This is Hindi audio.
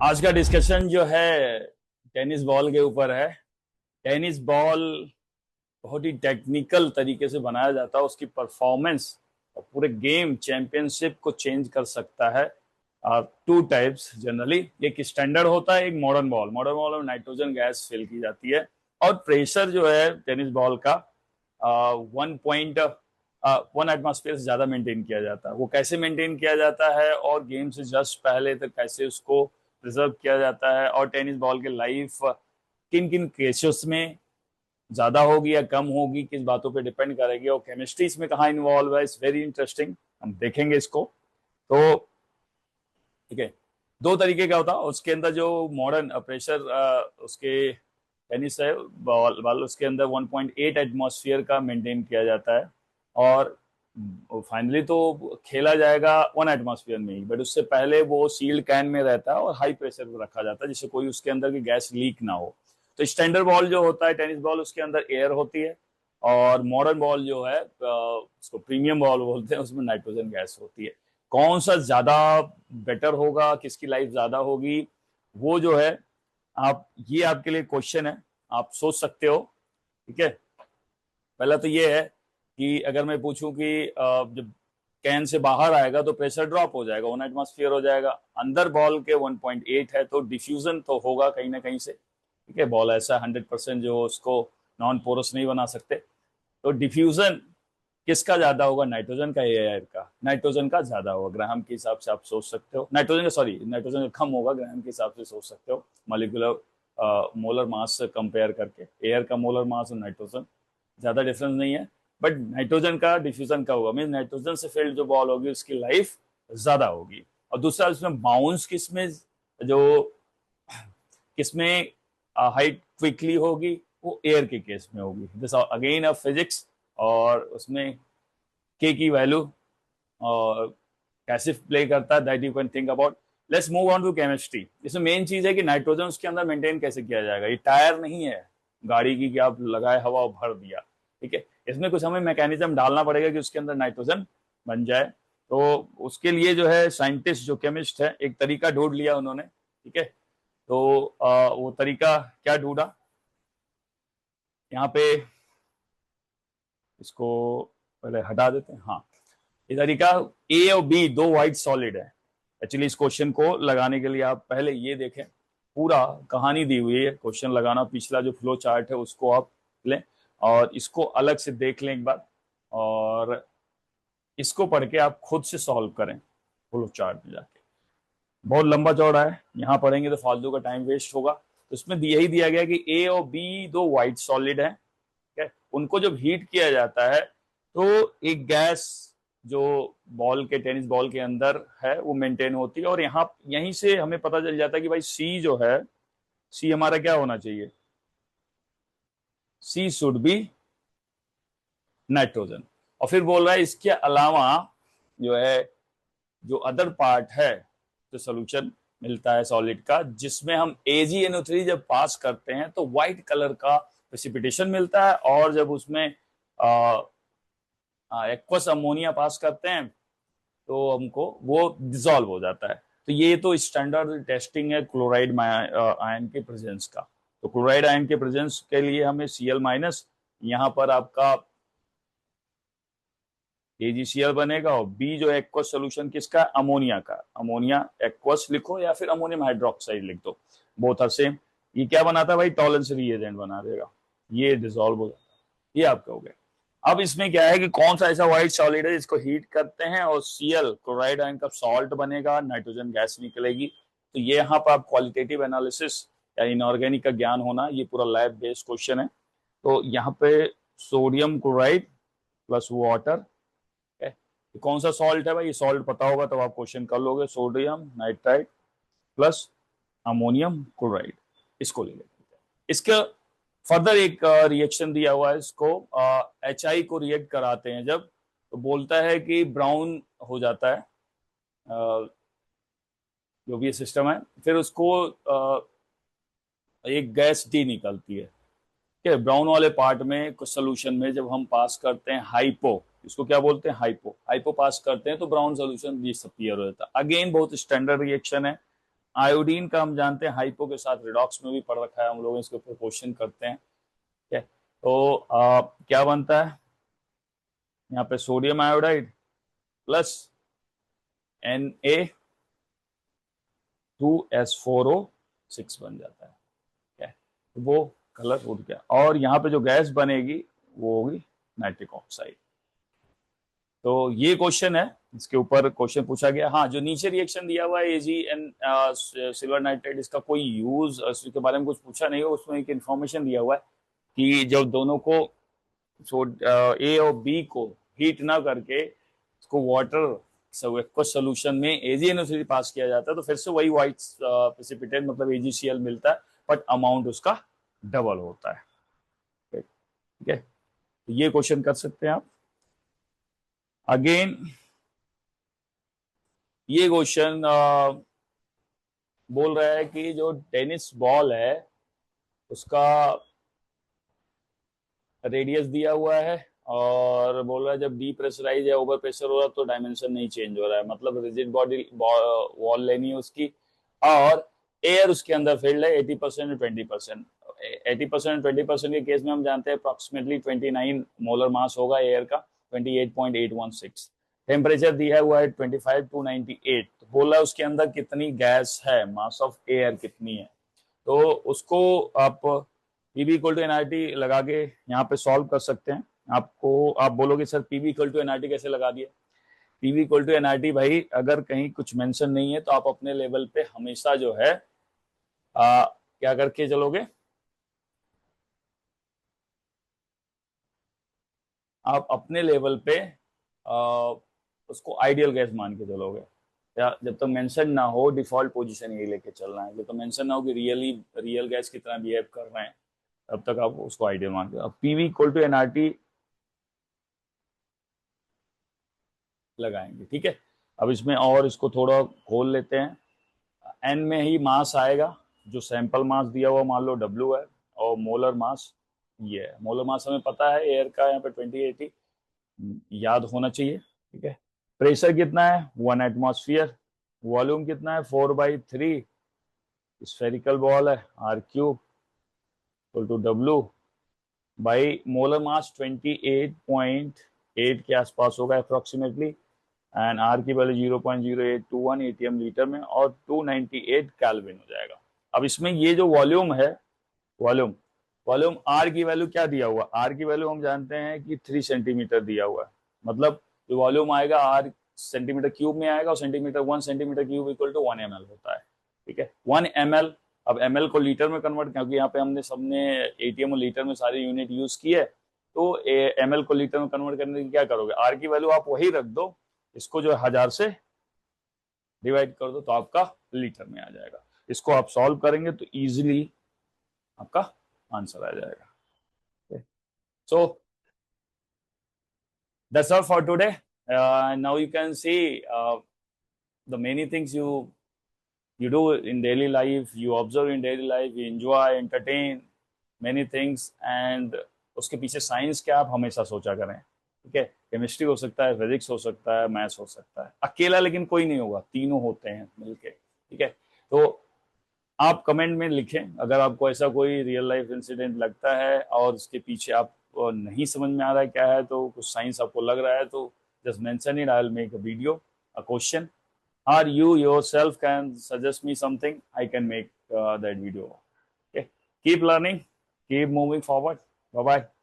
आज का डिस्कशन जो है टेनिस बॉल के ऊपर है। टेनिस बॉल बहुत ही टेक्निकल तरीके से बनाया जाता है, उसकी परफॉर्मेंस और पूरे गेम चैंपियनशिप को चेंज कर सकता है। टू टाइप्स जनरली, एक स्टैंडर्ड होता है, एक मॉडर्न बॉल। मॉडर्न बॉल में नाइट्रोजन गैस फिल की जाती है और प्रेशर जो है टेनिस बॉल का 1 एटमॉस्फेयर से ज्यादा मेंटेन किया जाता है। वो कैसे मेंटेन किया जाता है और गेम से जस्ट पहले तक कैसे उसको प्रिजर्व किया जाता है, और टेनिस बॉल के लाइफ किन किन केसेस में ज्यादा होगी या कम होगी, किस बातों पे डिपेंड करेगी, और केमिस्ट्री इसमें कहाँ इन्वॉल्व है, इट्स वेरी इंटरेस्टिंग। हम देखेंगे इसको। तो ठीक है, दो तरीके का होता है उसके अंदर। जो मॉडर्न प्रेशर उसके टेनिस है बॉल, उसके अंदर 1.8 एटमॉस्फेयर का मेंटेन किया जाता है, और फाइनली तो खेला जाएगा 1 एटमॉस्फेयर में ही, बट उससे पहले वो सील्ड कैन में रहता है और हाई प्रेशर पर रखा जाता है जिससे कोई उसके अंदर की गैस लीक ना हो। तो स्टैंडर्ड बॉल जो होता है टेनिस बॉल, उसके अंदर एयर होती है, और मॉडर्न बॉल जो है उसको प्रीमियम बॉल बोलते हैं, उसमें नाइट्रोजन गैस होती है। कौन सा ज्यादा बेटर होगा, किसकी लाइफ ज्यादा होगी, वो जो है आप, ये आपके लिए क्वेश्चन है, आप सोच सकते हो। ठीक है, पहला तो ये है कि अगर मैं पूछूं कि जब कैन से बाहर आएगा तो प्रेशर ड्रॉप हो जाएगा, 1 एटमॉस्फेयर हो जाएगा। अंदर बॉल के 1.8 है तो डिफ्यूजन तो होगा कहीं ना कहीं से। ठीक है, बॉल ऐसा 100% जो उसको नॉन पोरस नहीं बना सकते, तो डिफ्यूजन किसका ज्यादा होगा, नाइट्रोजन का या एयर का? नाइट्रोजन का ज्यादा होगा, ग्राहम के हिसाब से आप सोच सकते हो। नाइट्रोजन का, सॉरी, नाइट्रोजन का कम होगा ग्राहम के हिसाब से सोच सकते हो, मॉलिक्यूलर मोलर मास से कंपेयर करके। एयर का मोलर मास और नाइट्रोजन ज्यादा डिफरेंस नहीं है, बट नाइट्रोजन का डिफ्यूजन का होगा, मीन नाइट्रोजन से फिल्ड जो बॉल होगी उसकी लाइफ ज्यादा होगी। और दूसरा, उसमें बाउंस किसमें, जो किसमें हाइट क्विकली होगी, वो एयर के केस में होगी। दिस अगेन अ फिजिक्स, और उसमें के की वैल्यू और कैसे प्ले करता है, that you can think about. Let's move on to chemistry. इसमें मेन चीज है कि नाइट्रोजन उसके अंदर मेंटेन कैसे किया जाएगा। ये टायर नहीं है गाड़ी की कि आप लगाए हवा और भर दिया। ठीक है, इसमें कुछ हमें मैकेनिज्म डालना पड़ेगा कि उसके अंदर नाइट्रोजन बन जाए। तो उसके लिए जो है साइंटिस्ट, जो केमिस्ट है, एक तरीका ढूंढ लिया उन्होंने। ठीक है, तो वो तरीका क्या ढूंढा, यहाँ पे इसको पहले हटा देते हैं। हाँ, ये तरीका, ए और बी दो वाइट सॉलिड है। एक्चुअली इस क्वेश्चन को लगाने के लिए आप पहले ये देखें, पूरा कहानी दी हुई है क्वेश्चन लगाना। पिछला जो फ्लो चार्ट है उसको आप लें और इसको अलग से देख लें एक बार, और इसको पढ़ के आप खुद से सॉल्व करें फ्लो चार्ट में जाके। बहुत लंबा चौड़ा है, यहाँ पढ़ेंगे तो फालतू का टाइम वेस्ट होगा। तो इसमें यही दिया गया कि ए और बी दो वाइट सॉलिड है। है, उनको जब हीट किया जाता है तो एक गैस जो बॉल के, टेनिस बॉल के अंदर है, वो मेंटेन होती है। और यहाँ यहीं से हमें पता चल जाता है कि भाई सी जो है, सी हमारा क्या होना चाहिए, सी शुड बी नाइट्रोजन। और फिर बोल रहा है इसके अलावा जो है, जो अदर पार्ट है, जो सोल्यूशन मिलता है सॉलिड का, जिसमें हम AgNO3 जब पास करते हैं तो व्हाइट कलर का प्रेसिपिटेशन मिलता है, और जब उसमें एक्वस अमोनिया पास करते हैं तो हमको वो डिसॉल्व हो जाता है। तो ये तो स्टैंडर्ड टेस्टिंग है क्लोराइड आयन के प्रेजेंस का। तो क्लोराइड आयन के प्रेजेंस के लिए हमें Cl-, यहाँ पर आपका AgCl बनेगा, और बी जो एक्वस सोल्यूशन किसका, अमोनिया का। अमोनिया एक्वस लिखो या फिर अमोनियम हाइड्रोक्साइड लिख दो, बोथ आर सेम। ये क्या बनाता है भाई, टॉलरेंस रिएजेंट बना देगा, ये डिसॉल्व हो जाता है। ये आपका हो गया। अब इसमें क्या है कि कौन सा ऐसा व्हाइट सॉलिड है जिसको हीट करते हैं और Cl क्लोराइड आयन का सॉल्ट बनेगा, नाइट्रोजन गैस निकलेगी। तो ये यहाँ पर आप क्वालिटेटिव एनालिसिस या इनऑर्गेनिक का ज्ञान होना, ये पूरा लैब बेस्ड क्वेश्चन है। तो यहाँ पे सोडियम क्लोराइड प्लस वाटर, कौन सा सॉल्ट है भाई, ये सॉल्ट पता होगा तो आप क्वेश्चन कर लोगे। Sodium nitrite plus ammonium chloride, इसको ले लेते हैं। इसका फर्दर एक रिएक्शन दिया हुआ है, इसको HI को रिएक्ट कराते हैं जब, तो बोलता है कि ब्राउन हो जाता है जो भी ये सिस्टम है। फिर उसको एक गैस डी निकलती है। ठीक है, ब्राउन वाले पार्ट में कुछ सोल्यूशन में जब हम पास करते हैं हाइपो, इसको क्या बोलते हैं, हाइपो, हाइपो पास करते हैं तो ब्राउन सोल्यूशन डिसअपीयर हो जाता है। अगेन बहुत स्टैंडर्ड रिएक्शन है, आयोडीन का हम जानते हैं हाइपो के साथ रिडॉक्स में भी पढ़ रखा है हम लोग, इसके ऊपर क्वेश्चन करते हैं। ठीक है, तो क्या बनता है यहाँ पे, सोडियम आयोडाइड प्लस Na2S4O6 बन जाता है। क्या है, तो वो कलर उड़ गया, और यहाँ पे जो गैस बनेगी वो होगी नाइट्रिक ऑक्साइड। तो ये क्वेश्चन है, इसके ऊपर क्वेश्चन पूछा गया। हाँ, जो नीचे रिएक्शन दिया हुआ है AgN सिल्वर नाइट्रेट, इसका कोई यूज इसके बारे में कुछ पूछा नहीं हो, उसमें एक इन्फॉर्मेशन दिया हुआ है कि जब दोनों को A और B को हीट ना करके इसको वाटर एक्वस सोल्यूशन में AgNO3 पास किया जाता है, तो फिर से वही व्हाइट प्रेसिपिटेट मतलब AgCl मिलता है, बट अमाउंट उसका डबल होता है। ठीक है, तो ये क्वेश्चन कर सकते हैं आप। अगेन ये क्वेश्चन बोल रहा है कि जो टेनिस बॉल है उसका रेडियस दिया हुआ है, और बोल रहा है जब डीप्रेशराइज या ओवर प्रेशर हो रहा है तो डायमेंशन नहीं चेंज हो रहा है, मतलब रिजिड बॉडी वॉल लेनी है उसकी, और एयर उसके अंदर फिल्ड है 80% 20%। 80% 20% के केस में हम जानते हैं अप्रोक्सीमेटली 29 मोलर मास होगा एयर का, 28.816। टेम्परेचर दिया हुआ है 25 to 98। तो बोल रहा है उसके अंदर कितनी गैस है, मास ऑफ एयर कितनी है। तो उसको आप पीवी इक्वल टू एनआरटी लगा के यहाँ पे सॉल्व कर सकते हैं। आपको आप बोलोगे sir PV equal to NRT कैसे लगा दिए। पीवी इक्वल टू एनआरटी भाई, अगर कहीं कुछ मेंशन नहीं है तो आप अपने लेवल पे हमेशा जो है क्या करके चलोगे, आप अपने लेवल पे उसको आइडियल गैस मान के चलोगे, या जब तक मेंशन ना हो डिफॉल्ट पोजीशन यही लेके चलना है, जब तक मेंशन ना हो कि रियल गैस की तरह बिहेव कर रहे हैं तब तक आप उसको आइडियल मान के। अब पीवी इक्वल टू एनआरटी लगाएंगे। ठीक है, अब इसमें और इसको थोड़ा खोल लेते हैं। एन में ही मास आएगा, जो सैंपल मास दिया हुआ मान लो W है, और मोलर मास ये है। मोलर मास हमें पता है एयर का यहाँ पे 2080 याद होना चाहिए। ठीक है, प्रेशर कितना है 1 एटमॉस्फेयर, वॉल्यूम कितना है 4/3, स्फेरिकल बॉल है R³ to W by molar mass 28.8 के आसपास होगा अप्रोक्सीमेटली, एंड आर की वैल्यू 0.0821 ATM लीटर में, और 298 केल्विन हो जाएगा। अब इसमें ये जो वॉल्यूम है, वॉल्यूम आर की वैल्यू क्या दिया हुआ, आर की वैल्यू हम जानते हैं कि 3 सेंटीमीटर दिया हुआ है, मतलब जो वॉल्यूम आएगा आर सेंटीमीटर क्यूब में आएगा, और centimetre 1 centimetre cube equal to 1 ml होता है। ठीक है, 1 ml। अब ml को लीटर में कन्वर्ट, क्योंकि यहाँ पे हमने सबने ATM और लीटर में सारी यूनिट यूज की है, तो ml को लीटर में कन्वर्ट करने की क्या करोगे, आर की वैल्यू आप वही रख दो, इसको जो 1000 से डिवाइड कर दो तो आपका लीटर में आ जाएगा। इसको आप सॉल्व करेंगे तो इजीली आपका आंसर आ जाएगा। So that's all for today. Now you can see the many things you do in daily life, you observe in daily life, you enjoy, entertain many things, and उसके पीछे साइंस क्या आप हमेशा सोचा करें। ठीक है, केमिस्ट्री हो सकता है, फिजिक्स हो सकता है, मैथ्स हो सकता है, अकेला लेकिन कोई नहीं होगा, तीनों होते हैं मिलके। ठीक है, तो आप कमेंट में लिखें अगर आपको ऐसा कोई रियल लाइफ इंसिडेंट लगता है और उसके पीछे आप नहीं समझ में आ रहा है क्या है, तो कुछ साइंस आपको लग रहा है, तो just mention it, I will make a video, a question, or you yourself can suggest me something, I can make that video. Okay, keep learning, keep moving forward. Bye bye.